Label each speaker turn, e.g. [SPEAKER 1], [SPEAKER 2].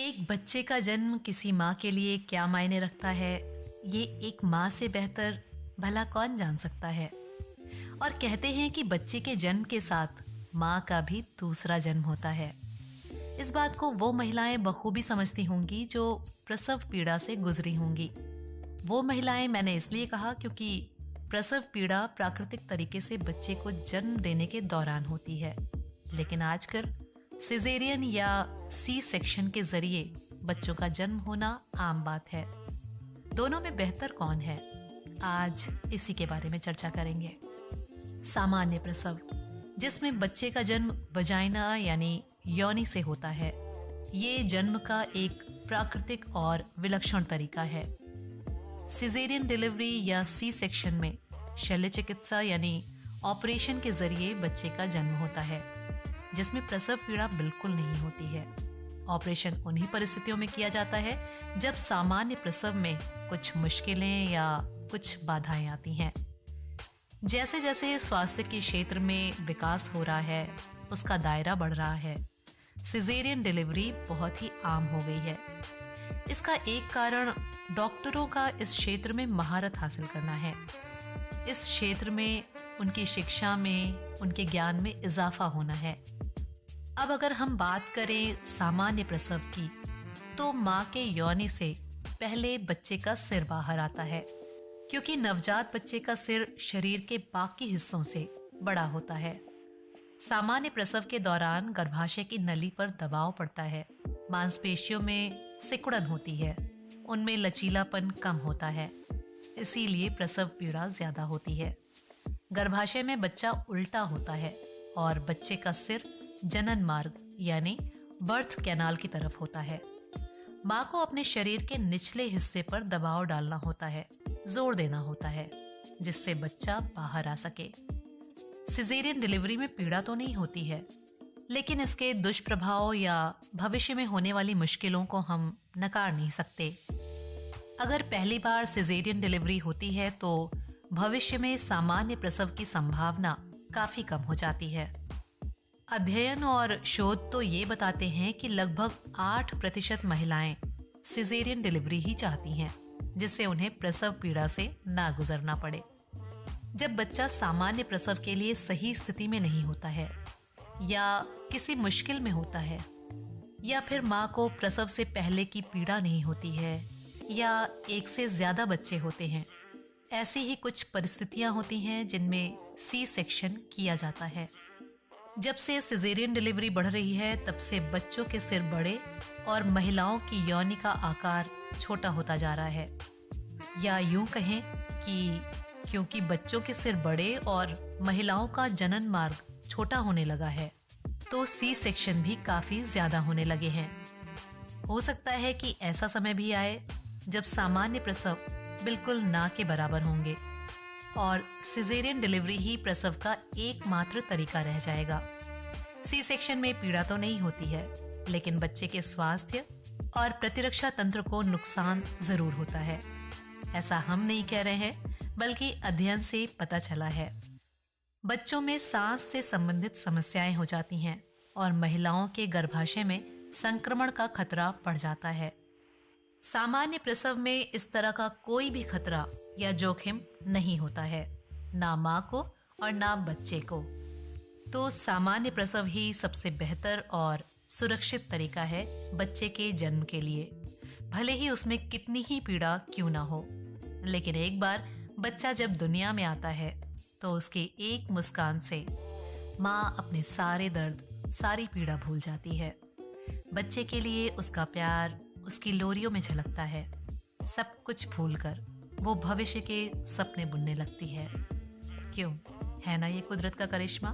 [SPEAKER 1] एक बच्चे का जन्म किसी माँ के लिए क्या मायने रखता है, ये एक माँ से बेहतर भला कौन जान सकता है। और कहते हैं कि बच्चे के जन्म के साथ माँ का भी दूसरा जन्म होता है। इस बात को वो महिलाएं बखूबी समझती होंगी जो प्रसव पीड़ा से गुजरी होंगी। वो महिलाएं मैंने इसलिए कहा क्योंकि प्रसव पीड़ा प्राकृतिक तरीके से बच्चे को जन्म देने के दौरान होती है, लेकिन आजकल सिजेरियन या सी सेक्शन के जरिए बच्चों का जन्म होना आम बात है। दोनों में बेहतर कौन है, आज इसी के बारे में चर्चा करेंगे। सामान्य प्रसव, जिसमें बच्चे का जन्म वजाइना यानी योनि से होता है, ये जन्म का एक प्राकृतिक और विलक्षण तरीका है। सिजेरियन डिलीवरी या सी सेक्शन में शल्य चिकित्सा यानी ऑपरेशन के जरिए बच्चे का जन्म होता है, जिसमें प्रसव पीड़ा बिल्कुल नहीं होती है। ऑपरेशन उन्हीं परिस्थितियों में किया जाता है जब सामान्य प्रसव में कुछ मुश्किलें या कुछ बाधाएं आती हैं। जैसे जैसे स्वास्थ्य के क्षेत्र में विकास हो रहा है, उसका दायरा बढ़ रहा है, सिजेरियन डिलीवरी बहुत ही आम हो गई है। इसका एक कारण डॉक्टरों का इस क्षेत्र में महारत हासिल करना है। इस क्षेत्र में उनकी शिक्षा में, उनके ज्ञान में इजाफा होना है। अब अगर हम बात करें सामान्य प्रसव की, तो माँ के योनि से पहले बच्चे का सिर बाहर आता है, क्योंकि नवजात बच्चे का सिर शरीर के बाकी हिस्सों से बड़ा होता है। सामान्य प्रसव के दौरान गर्भाशय की नली पर दबाव पड़ता है, मांसपेशियों में सिकुड़न होती है, उनमें लचीलापन कम होता है, इसीलिए प्रसव पीड़ा ज्यादा होती है। गर्भाशय में बच्चा उल्टा होता है और बच्चे का सिर जनन मार्ग यानी बर्थ कैनाल की तरफ होता है। माँ को अपने शरीर के निचले हिस्से पर दबाव डालना होता है, जोर देना होता है, जिससे बच्चा बाहर आ सके। सिजेरियन डिलीवरी में पीड़ा तो नहीं होती है, लेकिन इसके दुष्प्रभाव या भविष्य में होने वाली मुश्किलों को हम नकार नहीं सकते। अगर पहली बार सिजेरियन डिलीवरी होती है तो भविष्य में सामान्य प्रसव की संभावना काफी कम हो जाती है। अध्ययन और शोध तो ये बताते हैं कि लगभग 8% महिलाएं सिजेरियन डिलीवरी ही चाहती हैं, जिससे उन्हें प्रसव पीड़ा से ना गुजरना पड़े। जब बच्चा सामान्य प्रसव के लिए सही स्थिति में नहीं होता है, या किसी मुश्किल में होता है, या फिर माँ को प्रसव से पहले की पीड़ा नहीं होती है, या एक से ज्यादा बच्चे होते हैं, ऐसी ही कुछ परिस्थितियां होती हैं जिनमें सी सेक्शन किया जाता है। जब से सिजेरियन डिलीवरी बढ़ रही है, तब से बच्चों के सिर बड़े और महिलाओं की योनि का आकार छोटा होता जा रहा है। या यूं कहें कि क्योंकि बच्चों के सिर बड़े और महिलाओं का जनन मार्ग छोटा होने लगा है, तो सी सेक्शन भी काफी ज्यादा होने लगे हैं। हो सकता है कि ऐसा समय भी आए जब सामान्य प्रसव बिल्कुल ना के बराबर होंगे और सिजेरियन डिलीवरी ही प्रसव का एकमात्र तरीका रह जाएगा। सी सेक्शन में पीड़ा तो नहीं होती है, लेकिन बच्चे के स्वास्थ्य और प्रतिरक्षा तंत्र को नुकसान जरूर होता है। ऐसा हम नहीं कह रहे हैं, बल्कि अध्ययन से पता चला है। बच्चों में सांस से संबंधित समस्याएं हो जाती हैं और महिलाओं के गर्भाशय में संक्रमण का खतरा बढ़ जाता है। सामान्य प्रसव में इस तरह का कोई भी खतरा या जोखिम नहीं होता है, ना माँ को और ना बच्चे को। तो सामान्य प्रसव ही सबसे बेहतर और सुरक्षित तरीका है बच्चे के जन्म के लिए, भले ही उसमें कितनी ही पीड़ा क्यों ना हो। लेकिन एक बार बच्चा जब दुनिया में आता है, तो उसकी एक मुस्कान से माँ अपने सारे दर्द, सारी पीड़ा भूल जाती है। बच्चे के लिए उसका प्यार उसकी लोरियों में झलकता है। सब कुछ भूलकर वो भविष्य के सपने बुनने लगती है। क्यों, है ना ये कुदरत का करिश्मा।